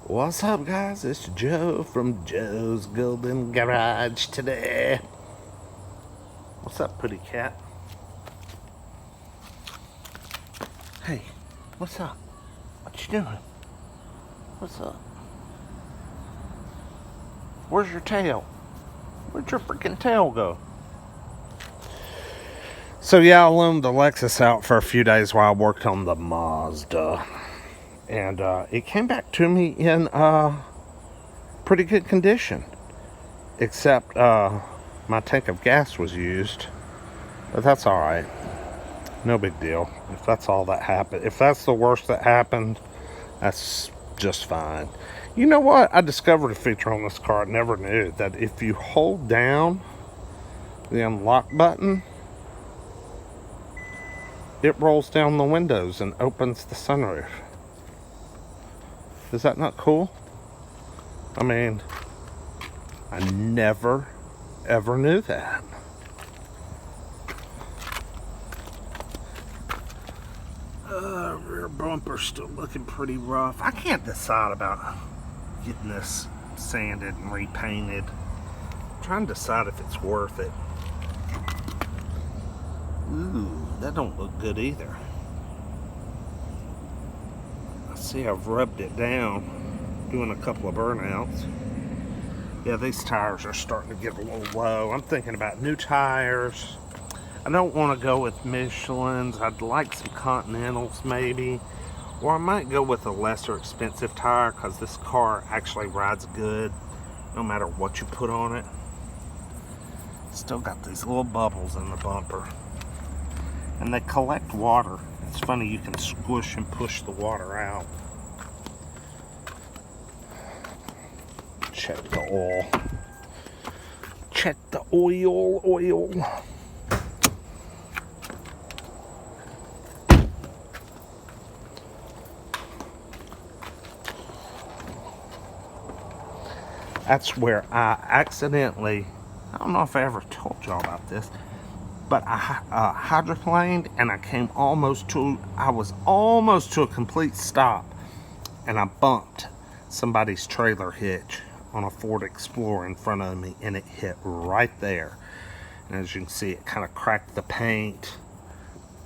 What's up, guys? It's Joe from Joe's Golden Garage today. What's up, pretty cat? Hey, what's up? What you doing? What's up? Where's your tail? Where'd your freaking tail go? So yeah, I loaned the Lexus out for a few days while I worked on the Mazda. And it came back to me in pretty good condition. Except my tank of gas was used. But that's alright. No big deal. If that's all that happened, if that's the worst that happened, that's just fine. You know what? I discovered a feature on this car I never knew, that if you hold down the unlock button, it rolls down the windows and opens the sunroof. Is that not cool? I mean, I never ever knew that. Rear bumper's still looking pretty rough. I can't decide about getting this sanded and repainted. I'm trying to decide if it's worth it. Ooh, that don't look good either. I see I've rubbed it down, doing a couple of burnouts. Yeah, these tires are starting to get a little low. I'm thinking about new tires. I don't want to go with Michelin's. I'd like some Continentals maybe. Or I might go with a lesser expensive tire because this car actually rides good no matter what you put on it. Still got these little bubbles in the bumper. And they collect water. It's funny, you can squish and push the water out. Check the oil. Check the oil. That's where I accidentally, I don't know if I ever told y'all about this, but I hydroplaned and I was almost to a complete stop, and I bumped somebody's trailer hitch on a Ford Explorer in front of me, and it hit right there. And as you can see, it kind of cracked the paint,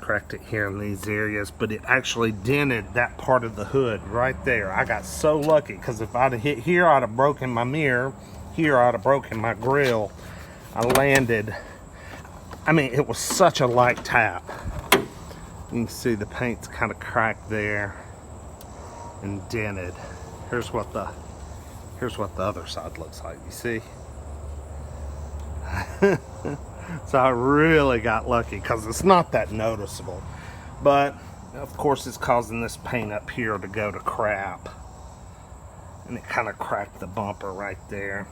cracked it here in these areas, but it actually dented that part of the hood right there. I got so lucky, because if I'd have hit here, I'd have broken my mirror. Here, I'd have broken my grill. I landed, I mean, it was such a light tap. You can see the paint's kind of cracked there and dented. Here's what the other side looks like, you see? So I really got lucky because it's not that noticeable. But, of course, it's causing this paint up here to go to crap. And it kind of cracked the bumper right there.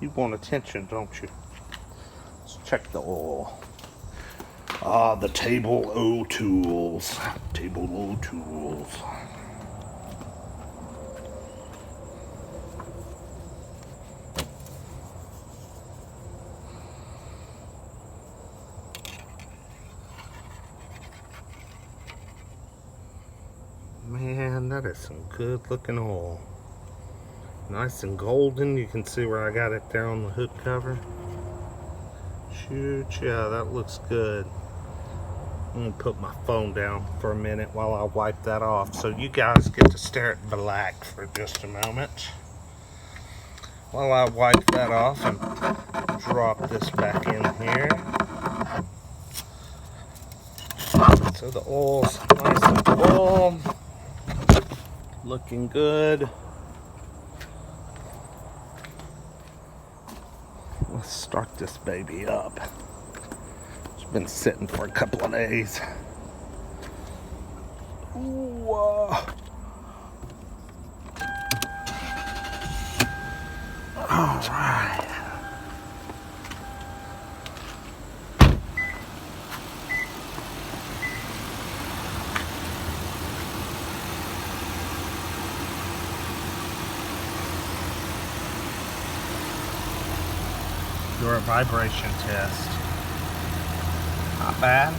You want attention, don't you? Let's check the oil. Ah, the Table O tools. Table O tools. Man, that is some good looking oil. Nice and golden. You can see where I got it there on the hood cover. Shoot, yeah, that looks good. I'm gonna put my phone down for a minute while I wipe that off, so you guys get to stare at black for just a moment while I wipe that off and drop this back in here. So the oil's nice and full. Looking good. Let's start this baby up. It's been sitting for a couple of days. Ooh, all right. Do a vibration test. Not bad.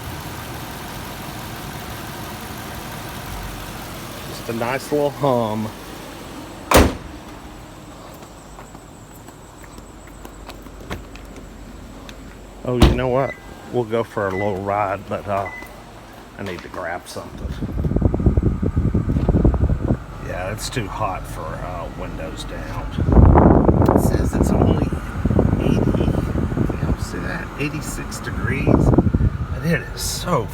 Just a nice little hum. Oh, you know what? We'll go for a little ride, but I need to grab something. Yeah, it's too hot for windows down. It says it's only 80. Yeah, see that? 86 degrees. But it is so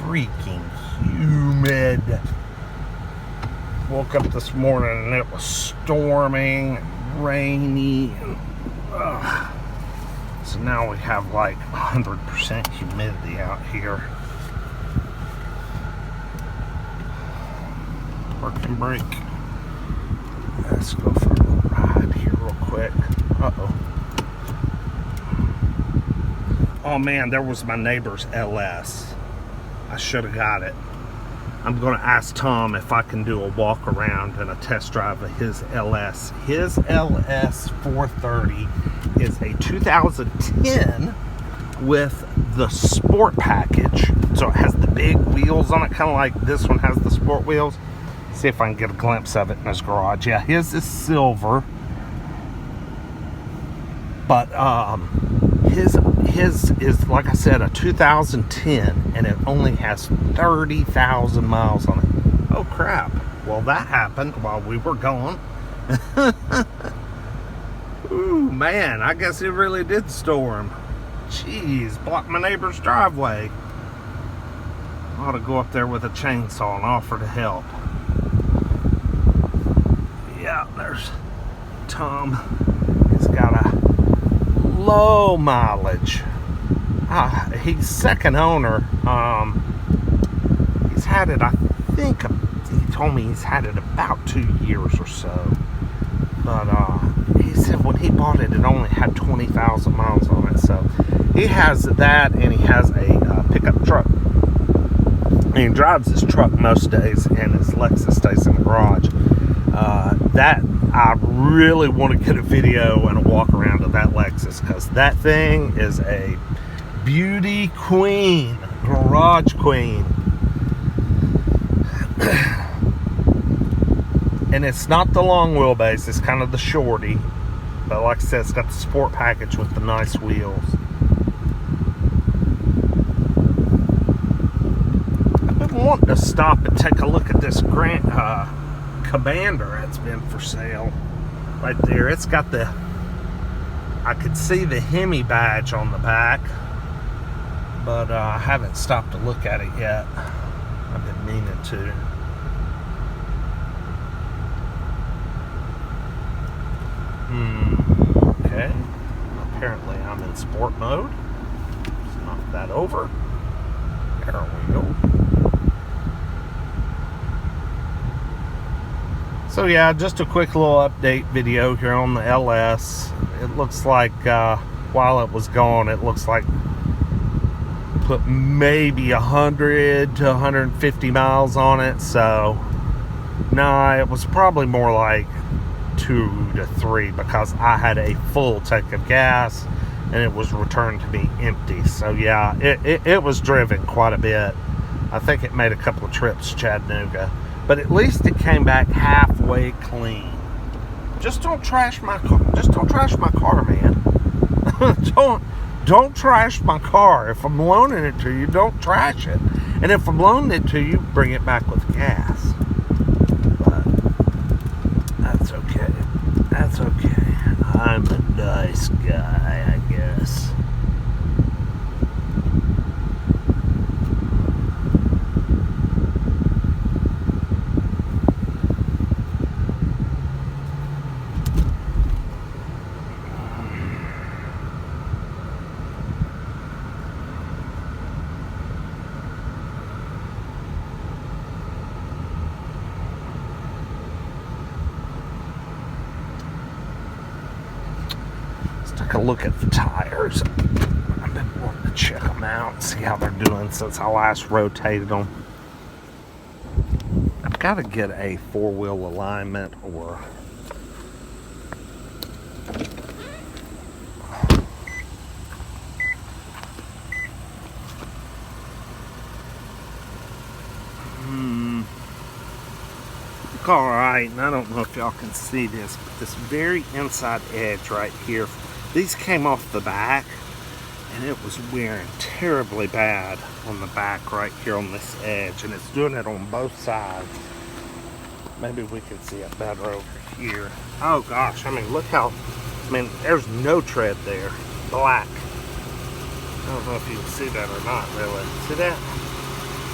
freaking humid. Woke up this morning and it was storming, rainy. So now we have like 100% humidity out here. Park and brake. Let's go for a little ride here real quick. Uh-oh. Oh man, there was my neighbor's LS. I should have got it. I'm going to ask Tom if I can do a walk around and a test drive of his LS. His LS 430 is a 2010 with the sport package. So it has the big wheels on it, kind of like this one has the sport wheels. See if I can get a glimpse of it in his garage. Yeah, his is silver. But his is, like I said, a 2010, and it only has 30,000 miles on it. Oh crap. Well, that happened while we were gone. Ooh, man, I guess it really did storm. Jeez, blocked my neighbor's driveway. I ought to go up there with a chainsaw and offer to help. Yeah, there's Tom. He's got a low mileage. He's second owner. He's had it, I think, he told me he's had it about 2 years or so. But he said when he bought it, it only had 20,000 miles on it. So he has that, and he has a pickup truck. And he drives his truck most days, and his Lexus stays in the garage. That I really want to get a video and a walk around of that Lexus, because that thing is a beauty queen, garage queen. And it's not the long wheelbase, it's kind of the shorty. But like I said, it's got the sport package with the nice wheels. I've been wanting to stop and take a look at this Commander that's been for sale right there. It's got the, I could see the Hemi badge on the back, but I haven't stopped to look at it yet. I've been meaning to. Okay, apparently I'm in sport mode. Let's knock that over. There we go. So yeah, just a quick little update video here on the LS. It looks like while it was gone, it looks like put maybe 100 to 150 miles on it. So nah, it was probably more like 2 to 3, because I had a full tank of gas and it was returned to me empty. So yeah, it was driven quite a bit. I think it made a couple of trips to Chattanooga. But at least it came back halfway clean. Just don't trash my car. Just don't trash my car, man. Don't trash my car. If I'm loaning it to you, don't trash it. And if I'm loaning it to you, bring it back with gas. But that's okay. That's okay. I'm a nice guy, I guess. Take a look at the tires. I've been wanting to check them out, see how they're doing since I last rotated them. I've got to get a four-wheel alignment, or look all right. And I don't know if y'all can see this, but this very inside edge right here, these came off the back, and it was wearing terribly bad on the back right here on this edge, and it's doing it on both sides. Maybe we can see it better over here. Oh gosh, I mean, look how, I mean, there's no tread there. Black. I don't know if you can see that or not, really. See that?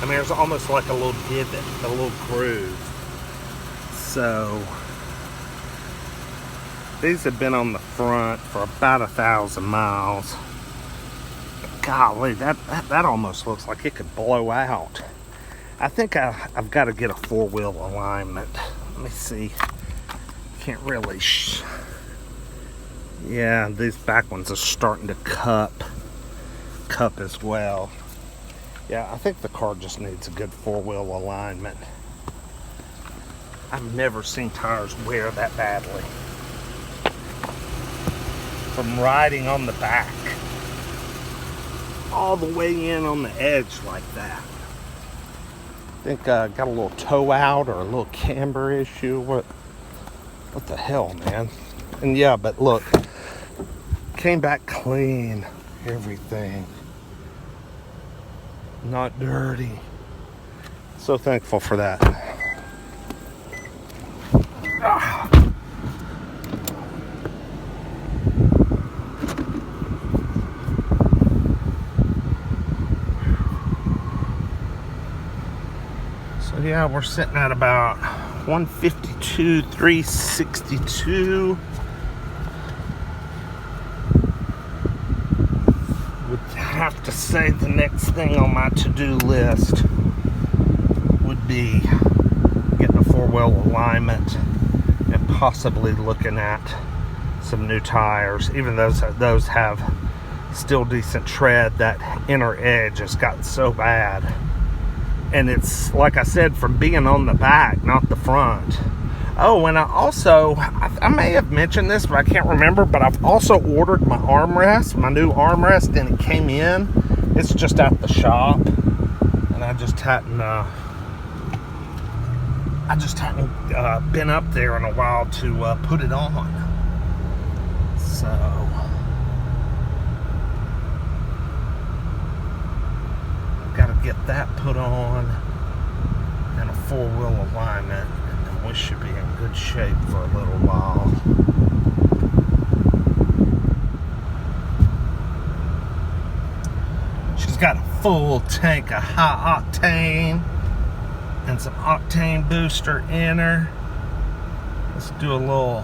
I mean, there's almost like a little divot, a little groove. So, these have been on the front for about 1,000 miles. Golly, that almost looks like it could blow out. I think I've got to get a four-wheel alignment. Let me see. Can't really. Yeah, these back ones are starting to cup as well. Yeah, I think the car just needs a good four-wheel alignment. I've never seen tires wear that badly from riding on the back all the way in on the edge like that. I think got a little toe out or a little camber issue. What the hell, man? And yeah, but look, came back clean, everything, not dirty. So thankful for that. So yeah, we're sitting at about 152, 362. Would have to say the next thing on my to-do list would be getting a four-wheel alignment and possibly looking at some new tires. Even those have still decent tread, that inner edge has gotten so bad. And it's, like I said, from being on the back, not the front. Oh, and I may have mentioned this, but I can't remember, but I've also ordered my armrest, my new armrest, and it came in. It's just at the shop, and I just hadn't been up there in a while to put it on. So get that put on and a four-wheel alignment, and then we should be in good shape for a little while. She's got a full tank of high octane and some octane booster in her. Let's do a little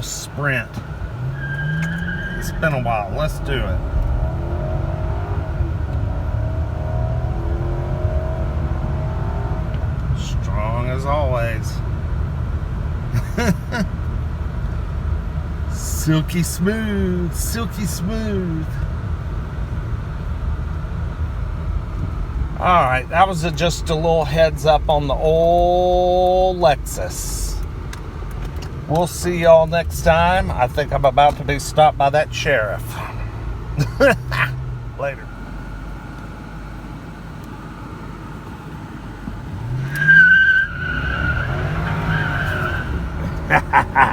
sprint. It's been a while. Let's do it. As always. Silky smooth, silky smooth. Alright, that was just a little heads up on the old Lexus. We'll see y'all next time. I think I'm about to be stopped by that sheriff. Later. Ha ha ha.